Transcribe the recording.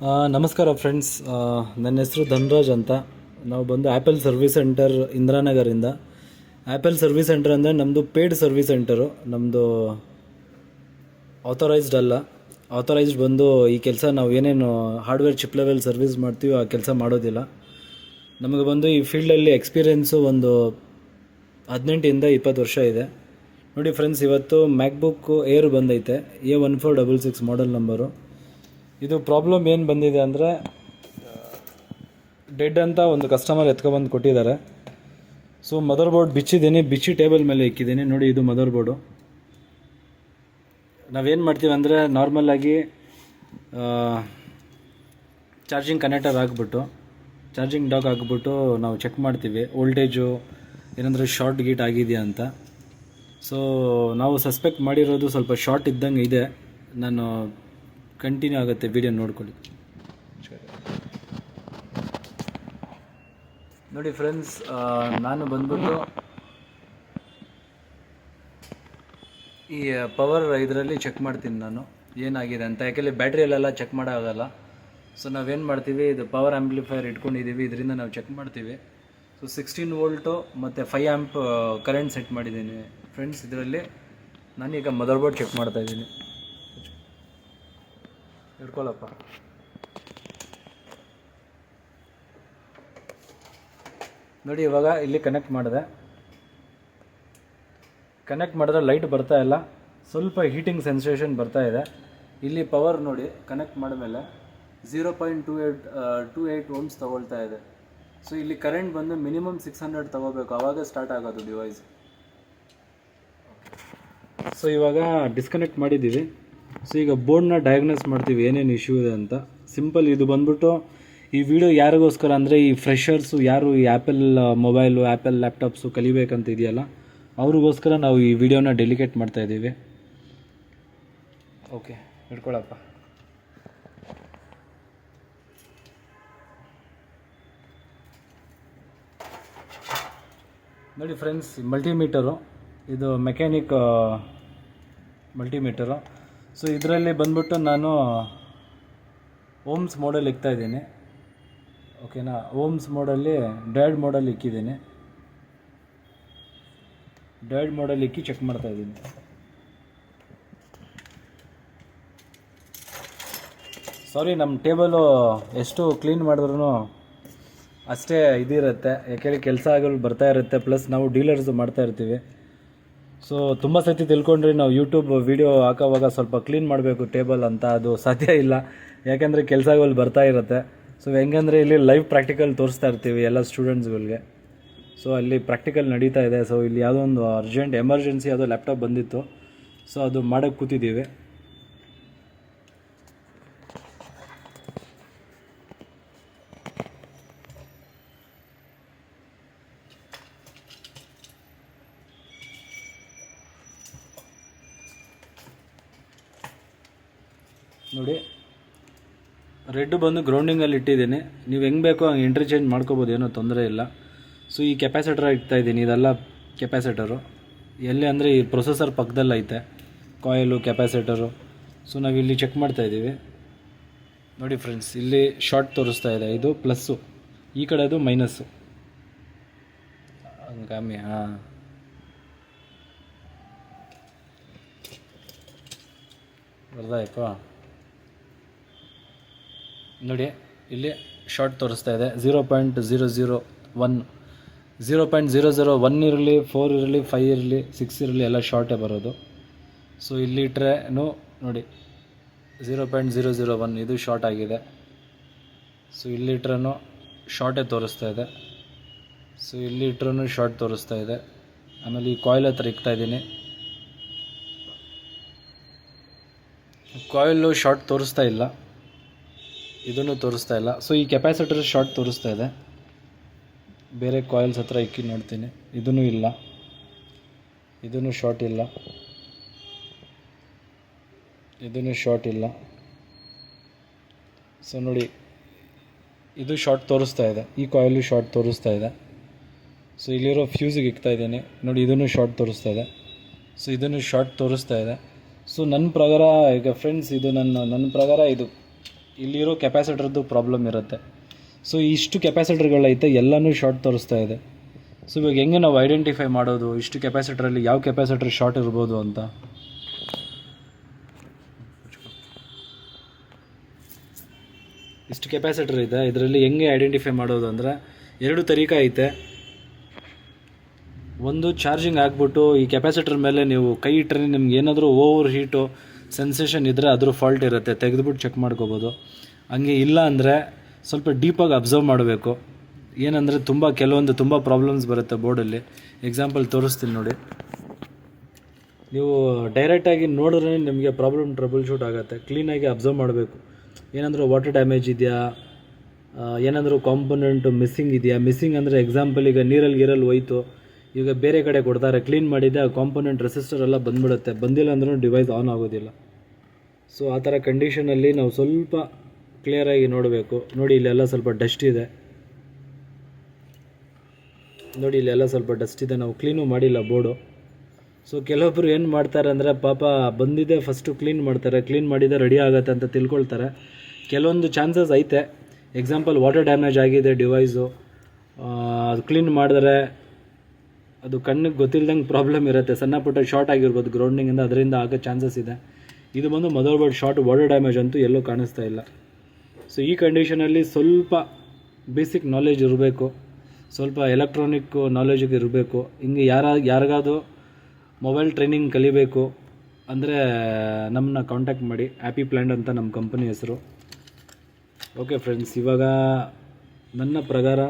ನಮಸ್ಕಾರ ಫ್ರೆಂಡ್ಸ್. ನನ್ನ ಹೆಸರು ಧನ್ರಾಜ್ ಅಂತ. ನಾವು ಬಂದು ಆ್ಯಪಲ್ ಸರ್ವಿಸ್ ಸೆಂಟರ್ ಇಂದಿರಾನಗರಿಂದ. ಆ್ಯಪಲ್ ಸರ್ವಿಸ್ ಸೆಂಟರ್ ಅಂದರೆ ನಮ್ಮದು ಪೇಯ್ಡ್ ಸರ್ವಿಸ್ ಸೆಂಟರು. ನಮ್ಮದು ಆಥರೈಸ್ಡ್ ಅಲ್ಲ. ಆಥರೈಸ್ಡ್ ಬಂದು ಈ ಕೆಲಸ ನಾವು ಏನೇನು ಹಾರ್ಡ್ವೇರ್ ಚಿಪ್ ಲೆವೆಲ್ ಸರ್ವಿಸ್ ಮಾಡ್ತೀವಿ ಆ ಕೆಲಸ ಮಾಡೋದಿಲ್ಲ. ನಮಗೆ ಬಂದು ಈ ಫೀಲ್ಡಲ್ಲಿ ಎಕ್ಸ್ಪೀರಿಯೆನ್ಸು ಒಂದು 18ಇಂದ 20 ವರ್ಷ ಇದೆ. ನೋಡಿ ಫ್ರೆಂಡ್ಸ್, ಇವತ್ತು ಮ್ಯಾಕ್ಬುಕ್ ಏರ್ ಬಂದೈತೆ, A1466 ಮಾಡೆಲ್ ನಂಬರು. ಇದು ಪ್ರಾಬ್ಲಮ್ ಏನು ಬಂದಿದೆ ಅಂದರೆ, ಡೆಡ್ ಅಂತ ಒಂದು ಕಸ್ಟಮರ್ ಎತ್ಕೊಬಂದು ಕೊಟ್ಟಿದ್ದಾರೆ. ಸೊ ಮದರ್ ಬೋರ್ಡ್ ಬಿಚ್ಚಿ ಟೇಬಲ್ ಮೇಲೆ ಇಕ್ಕಿದ್ದೀನಿ. ನೋಡಿ, ಇದು ಮದರ್ ಬೋರ್ಡು. ನಾವೇನು ಮಾಡ್ತೀವಿ ಅಂದರೆ, ನಾರ್ಮಲಾಗಿ ಚಾರ್ಜಿಂಗ್ ಕನೆಕ್ಟರ್ ಚಾರ್ಜಿಂಗ್ ಡಾಕ್ ಹಾಕ್ಬಿಟ್ಟು ನಾವು ಚೆಕ್ ಮಾಡ್ತೀವಿ ವೋಲ್ಟೇಜು ಏನಂದರೆ ಶಾರ್ಟ್ ಗೀಟ್ ಆಗಿದೆಯಾ ಅಂತ. ಸೊ ನಾವು ಸಸ್ಪೆಕ್ಟ್ ಮಾಡಿರೋದು ಸ್ವಲ್ಪ ಶಾರ್ಟ್ ಇದ್ದಂಗೆ ಇದೆ. ನಾನು ಕಂಟಿನ್ಯೂ ಆಗುತ್ತೆ, ವಿಡಿಯೋ ನೋಡ್ಕೊಳ್ಳಿ. ನೋಡಿ ಫ್ರೆಂಡ್ಸ್, ನಾನು ಬಂದ್ಬಿಟ್ಟು ಈ ಪವರ್ ಇದರಲ್ಲಿ ಚೆಕ್ ಮಾಡ್ತೀನಿ ನಾನು ಏನಾಗಿದೆ ಅಂತ. ಯಾಕೆಂದರೆ ಬ್ಯಾಟ್ರಿಯಲ್ಲೆಲ್ಲ ಚೆಕ್ ಮಾಡೋಕ್ಕಾಗಲ್ಲ. ಸೊ ನಾವೇನು ಮಾಡ್ತೀವಿ, ಇದು ಪವರ್ ಆ್ಯಂಪ್ಲಿಫೈಯರ್ ಇಟ್ಕೊಂಡಿದ್ದೀವಿ, ಇದರಿಂದ ನಾವು ಚೆಕ್ ಮಾಡ್ತೀವಿ. ಸೊ 16 ವೋಲ್ಟು ಮತ್ತು 5 ಆ್ಯಂಪ್ ಕರೆಂಟ್ ಸೆಟ್ ಮಾಡಿದ್ದೀನಿ ಫ್ರೆಂಡ್ಸ್. ಇದರಲ್ಲಿ ನಾನೀಗ ಮದರ್ ಬೋರ್ಡ್ ಚೆಕ್ ಮಾಡ್ತಾಯಿದ್ದೀನಿ. ಹಿಡ್ಕೊಳ್ಳಪ್ಪ. ನೋಡಿ, ಇವಾಗ ಇಲ್ಲಿ ಕನೆಕ್ಟ್ ಮಾಡಿದ್ರೆ ಲೈಟ್ ಬರ್ತಾ ಇಲ್ಲ, ಸ್ವಲ್ಪ ಹೀಟಿಂಗ್ ಸೆನ್ಸೇಷನ್ ಬರ್ತಾ ಇದೆ. ಇಲ್ಲಿ ಪವರ್ ನೋಡಿ, ಕನೆಕ್ಟ್ ಮಾಡಿದ್ಮೇಲೆ 0.28 ಓಮ್ಸ್ ತೊಗೊಳ್ತಾ ಇದೆ. ಸೊ ಇಲ್ಲಿ ಕರೆಂಟ್ ಬಂದು ಮಿನಿಮಮ್ 600 ತೊಗೋಬೇಕು, ಆವಾಗ ಸ್ಟಾರ್ಟ್ ಆಗೋದು ಡಿವೈಸ್. ಸೊ ಇವಾಗ ಡಿಸ್ಕನೆಕ್ಟ್ ಮಾಡಿದ್ದೀವಿ. ಸೊ ಈಗ ಬೋರ್ಡ್ನ ಡಯಾಗ್ನೋಸ್ ಮಾಡ್ತೀವಿ ಏನೇನು ಇಶ್ಯೂ ಇದೆ ಅಂತ. ಸಿಂಪಲ್, ಇದು ಬಂದ್ಬಿಟ್ಟು ಈ ವಿಡಿಯೋ ಯಾರಿಗೋಸ್ಕರ ಅಂದರೆ, ಈ ಫ್ರೆಷರ್ಸು ಯಾರು ಈ ಆ್ಯಪಲ್ ಮೊಬೈಲು, ಆ್ಯಪಲ್ ಲ್ಯಾಪ್ಟಾಪ್ಸು ಕಲಿಬೇಕಂತ ಇದೆಯಲ್ಲ, ಅವ್ರಿಗೋಸ್ಕರ ನಾವು ಈ ವಿಡಿಯೋನ ಡೆಲಿಕೇಟ್ ಮಾಡ್ತಾಯಿದ್ದೀವಿ. ಓಕೆ, ಹಿಡ್ಕೊಳಪ್ಪ. ನೋಡಿ ಫ್ರೆಂಡ್ಸ್, ಮಲ್ಟಿಮೀಟರು, ಇದು ಮೆಕ್ಯಾನಿಕ್ ಮಲ್ಟಿಮೀಟರು. ಸೊ ಇದರಲ್ಲಿ ಬಂದ್ಬಿಟ್ಟು ನಾನು ಓಮ್ಸ್ ಮೋಡಲ್ ಇಕ್ತಾಯಿದ್ದೀನಿ. ಓಕೆನಾ? ಓಮ್ಸ್ ಮೋಡಲ್ಲಿ ಡಯಡ್ ಮೋಡಲ್ ಇಕ್ಕಿದ್ದೀನಿ. ಡಯಡ್ ಮೋಡಲ್ ಇಕ್ಕಿ ಚೆಕ್ ಮಾಡ್ತಾಯಿದ್ದೀನಿ. ಸಾರಿ, ನಮ್ಮ ಟೇಬಲು ಎಷ್ಟು ಕ್ಲೀನ್ ಮಾಡಿದ್ರೂ ಅಷ್ಟೇ ಇದಿರುತ್ತೆ. ಯಾಕೆಂದರೆ ಕೆಲಸಗಳು ಬರ್ತಾ ಇರುತ್ತೆ, ಪ್ಲಸ್ ನಾವು ಡೀಲರ್ಸ್ ಮಾಡ್ತಾ ಇರ್ತೀವಿ. ಸೊ ತುಂಬ ಸತಿ ತಿಳ್ಕೊಂಡ್ರಿ, ನಾವು ಯೂಟ್ಯೂಬ್ ವೀಡಿಯೋ ಹಾಕೋವಾಗ ಸ್ವಲ್ಪ ಕ್ಲೀನ್ ಮಾಡಬೇಕು ಟೇಬಲ್ ಅಂತ. ಅದು ಸಾಧ್ಯ ಇಲ್ಲ, ಯಾಕೆಂದರೆ ಕೆಲಸಗಳು ಬರ್ತಾ ಇರುತ್ತೆ. ಸೊ ಹೆಂಗಂದರೆ, ಇಲ್ಲಿ ಲೈವ್ ಪ್ರಾಕ್ಟಿಕಲ್ ತೋರಿಸ್ತಾ ಇರ್ತೀವಿ ಎಲ್ಲ ಸ್ಟೂಡೆಂಟ್ಸ್ಗಳಿಗೆ. ಸೊ ಅಲ್ಲಿ ಪ್ರಾಕ್ಟಿಕಲ್ ನಡೀತಾ ಇದೆ. ಸೊ ಇಲ್ಲಿ ಯಾವುದೋ ಒಂದು ಅರ್ಜೆಂಟ್ ಎಮರ್ಜೆನ್ಸಿ ಯಾವುದೋ ಲ್ಯಾಪ್ಟಾಪ್ ಬಂದಿತ್ತು, ಸೊ ಅದು ಮಾಡೋಕ್ಕೆ ಕೂತಿದ್ದೀವಿ. ನೋಡಿ, ರೆಡ್ ಬಂದು ಗ್ರೌಂಡಿಂಗಲ್ಲಿ ಇಟ್ಟಿದ್ದೀನಿ. ನೀವು ಹೆಂಗೆ ಬೇಕೋ ಹಂಗೆ ಇಂಟರ್ಚೇಂಜ್ ಮಾಡ್ಕೋಬೋದು, ಏನೋ ತೊಂದರೆ ಇಲ್ಲ. ಸೊ ಈ ಕೆಪಾಸಿಟರ್ ಇಡ್ತಾಯಿದ್ದೀನಿ, ಇದೆಲ್ಲ ಕೆಪಾಸಿಟರು. ಎಲ್ಲಿ ಅಂದರೆ ಈ ಪ್ರೊಸೆಸರ್ ಪಕ್ಕದಲ್ಲಿ ಐತೆ ಕಾಯಿಲು, ಕೆಪಾಸಿಟರು. ಸೊ ನಾವಿಲ್ಲಿ ಚೆಕ್ ಮಾಡ್ತಾಯಿದ್ದೀವಿ. ನೋಡಿ ಫ್ರೆಂಡ್ಸ್, ಇಲ್ಲಿ ಶಾರ್ಟ್ ತೋರಿಸ್ತಾ ಇದೆ, ಇದು ಪ್ಲಸ್ಸು, ಈ ಕಡೆ ಅದು ಮೈನಸ್ಸು. ಕಮ್ಮಿ. ಹಾಂ, ಬರ್ದಾಯ್ತು. ನೋಡಿ, ಇಲ್ಲಿ ಶಾರ್ಟ್ ತೋರಿಸ್ತಾ ಇದೆ 0.001. 0.001 ಇರಲಿ, 4 ಇರಲಿ, 5 ಇರಲಿ, 6 ಇರಲಿ, ಎಲ್ಲ ಶಾರ್ಟೇ ಬರೋದು. ಸೊ ಇಲ್ಲಿ ಇಟ್ಟರೆ ನೋಡಿ 0.001 ಇದು ಶಾರ್ಟ್ ಆಗಿದೆ. ಸೊ ಇಲ್ಲಿ ಇಟ್ರೂ ಶಾರ್ಟೇ ತೋರಿಸ್ತಾ ಇದೆ. ಸೊ ಇಲ್ಲಿ ಇಟ್ರೂ ಶಾರ್ಟ್ ತೋರಿಸ್ತಾ ಇದೆ. ಆಮೇಲೆ ಈ ಕಾಯಿಲ್ ಹತ್ರ ಇಕ್ತಾಯಿದ್ದೀನಿ, ಕಾಯಿಲು ಶಾರ್ಟ್ ತೋರಿಸ್ತಾ ಇಲ್ಲ, ಇದನ್ನು ತೋರಿಸ್ತಾ ಇಲ್ಲ. ಸೊ ಈ ಕೆಪಾಸಿಟರ್ ಶಾರ್ಟ್ ತೋರಿಸ್ತಾ ಇದೆ. ಬೇರೆ ಕಾಯಿಲ್ಸ್ ಹತ್ರ ಇಕ್ಕಿ ನೋಡ್ತೀನಿ, ಇದೂ ಇಲ್ಲ, ಇದೂ ಶಾರ್ಟ್ ಇಲ್ಲ, ಇದೂ ಶಾರ್ಟ್ ಇಲ್ಲ. ಸೊ ನೋಡಿ, ಇದು ಶಾರ್ಟ್ ತೋರಿಸ್ತಾ ಇದೆ, ಈ ಕಾಯಿಲು ಶಾರ್ಟ್ ತೋರಿಸ್ತಾ ಇದೆ. ಸೊ ಇಲ್ಲಿರೋ ಫ್ಯೂಸಿಗೆ ಇಕ್ತಾಯಿದ್ದೀನಿ, ನೋಡಿ ಇದನ್ನು ಶಾರ್ಟ್ ತೋರಿಸ್ತಾ ಇದೆ. ಸೊ ಇದನ್ನು ಶಾರ್ಟ್ ತೋರಿಸ್ತಾ ಇದೆ. ಸೊ ನನ್ನ ಪ್ರಕಾರ ಈಗ ಫ್ರೆಂಡ್ಸ್, ಇದು ನನ್ನ ಪ್ರಕಾರ ಇದು ಇಲ್ಲಿರೋ ಕೆಪಾಸಿಟರ್ದು ಪ್ರಾಬ್ಲಮ್ ಇರುತ್ತೆ. ಸೊ ಇಷ್ಟು ಕೆಪಾಸಿಟರ್ಗಳೈತೆ, ಎಲ್ಲನೂ ಶಾರ್ಟ್ ತೋರಿಸ್ತಾ ಇದೆ. ಸೊ ಇವಾಗ ಹೆಂಗೆ ನಾವು ಐಡೆಂಟಿಫೈ ಮಾಡೋದು ಇಷ್ಟು ಕೆಪಾಸಿಟರಲ್ಲಿ ಯಾವ ಕೆಪಾಸಿಟರ್ ಶಾರ್ಟ್ ಇರ್ಬೋದು ಅಂತ? ಇಷ್ಟು ಕೆಪಾಸಿಟರ್ ಇದೆ, ಇದರಲ್ಲಿ ಹೆಂಗೆ ಐಡೆಂಟಿಫೈ ಮಾಡೋದು ಅಂದರೆ 2 ತರೀಕ ಐತೆ. ಒಂದು ಚಾರ್ಜಿಂಗ್ ಆಗಿಬಿಟ್ಟು ಈ ಕೆಪಾಸಿಟರ್ ಮೇಲೆ ನೀವು ಕೈ ಇಟ್ಟರೆ ನಿಮ್ಗೆ ಏನಾದರೂ ಓವರ್ ಹೀಟು ಸೆನ್ಸೇಷನ್ ಇದ್ದರೆ ಅದ್ರ ಫಾಲ್ಟ್ ಇರುತ್ತೆ, ತೆಗೆದುಬಿಟ್ಟು ಚೆಕ್ ಮಾಡ್ಕೋಬೋದು. ಹಂಗೆ ಇಲ್ಲ ಅಂದರೆ ಸ್ವಲ್ಪ ಡೀಪಾಗಿ ಅಬ್ಸರ್ವ್ ಮಾಡಬೇಕು. ಏನಂದರೆ ತುಂಬ ಪ್ರಾಬ್ಲಮ್ಸ್ ಬರುತ್ತೆ ಬೋರ್ಡಲ್ಲಿ. ಎಕ್ಸಾಂಪಲ್ ತೋರಿಸ್ತೀನಿ ನೋಡಿ. ನೀವು ಡೈರೆಕ್ಟಾಗಿ ನೋಡಿದ್ರೆ ನಿಮಗೆ ಟ್ರಬಲ್ ಶೂಟ್ ಆಗುತ್ತೆ. ಕ್ಲೀನಾಗಿ ಅಬ್ಸರ್ವ್ ಮಾಡಬೇಕು. ಏನಾದರೂ ವಾಟರ್ ಡ್ಯಾಮೇಜ್ ಇದೆಯಾ, ಏನಾದರೂ ಕಾಂಪೊನೆಂಟು ಮಿಸ್ಸಿಂಗ್ ಇದೆಯಾ. ಮಿಸ್ಸಿಂಗ್ ಅಂದರೆ ಎಕ್ಸಾಂಪಲ್ ಈಗ ನೀರಲ್ಲಿ ಹೋಯ್ತು, ಈಗ ಬೇರೆ ಕಡೆ ಕೊಡ್ತಾರೆ, ಕ್ಲೀನ್ ಮಾಡಿದ್ದೆ ಆ ಕಾಂಪೊನೆಂಟ್ ರೆಸಿಸ್ಟರ್ ಎಲ್ಲ ಬಂದ್ಬಿಡುತ್ತೆ. ಬಂದಿಲ್ಲ ಅಂದ್ರೂ ಡಿವೈಸ್ ಆನ್ ಆಗೋದಿಲ್ಲ. ಸೊ ಆ ಥರ ಕಂಡೀಷನಲ್ಲಿ ನಾವು ಸ್ವಲ್ಪ ಕ್ಲಿಯರಾಗಿ ನೋಡಬೇಕು. ನೋಡಿ ಇಲ್ಲೆಲ್ಲ ಸ್ವಲ್ಪ ಡಸ್ಟ್ ಇದೆ, ನಾವು ಕ್ಲೀನು ಮಾಡಿಲ್ಲ ಬೋರ್ಡು. ಸೊ ಕೆಲವೊಬ್ಬರು ಏನು ಮಾಡ್ತಾರೆ ಅಂದರೆ ಪಾಪ ಬಂದಿದೆ ಫಸ್ಟು ಕ್ಲೀನ್ ಮಾಡ್ತಾರೆ, ಕ್ಲೀನ್ ಮಾಡಿದರೆ ರೆಡಿ ಆಗುತ್ತೆ ಅಂತ ತಿಳ್ಕೊಳ್ತಾರೆ. ಕೆಲವೊಂದು ಚಾನ್ಸಸ್ ಐತೆ. ಎಕ್ಸಾಂಪಲ್ ವಾಟರ್ ಡ್ಯಾಮೇಜ್ ಆಗಿದೆ ಡಿವೈಸು, ಅದು ಕ್ಲೀನ್ ಮಾಡಿದ್ರೆ ಅದು ಕಣ್ಣಿಗೆ ಗೊತ್ತಿಲ್ದಂಗೆ ಪ್ರಾಬ್ಲಮ್ ಇರುತ್ತೆ. ಸಣ್ಣ ಪುಟ್ಟ ಶಾರ್ಟ್ ಆಗಿರ್ಬೋದು ಗ್ರೌಂಡಿಂಗಿಂದ, ಅದರಿಂದ ಆಗೋ ಚಾನ್ಸಸ್ ಇದೆ. ಇದು ಬಂದು mother board short, water damage ಅಂತೂ ಎಲ್ಲೂ ಕಾಣಿಸ್ತಾ ಇಲ್ಲ. ಸೊ ಈ ಕಂಡೀಷನಲ್ಲಿ ಸ್ವಲ್ಪ ಬೇಸಿಕ್ ನಾಲೆಜ್ ಇರಬೇಕು, ಸ್ವಲ್ಪ ಎಲೆಕ್ಟ್ರಾನಿಕ್ ನಾಲೆಜಿಗೆ ಇರಬೇಕು. ಹಿಂಗೆ ಯಾರಿಗಾದ್ರು ಮೊಬೈಲ್ ಟ್ರೈನಿಂಗ್ ಕಲಿಬೇಕು ಅಂದರೆ ನಮ್ಮನ್ನ ಕಾಂಟ್ಯಾಕ್ಟ್ ಮಾಡಿ. ಹ್ಯಾಪಿ ಪ್ಲ್ಯಾಂಡ್ ಅಂತ ನಮ್ಮ ಕಂಪನಿ ಹೆಸರು. ಓಕೆ ಫ್ರೆಂಡ್ಸ್, ಇವಾಗ ನನ್ನ ಪ್ರಕಾರ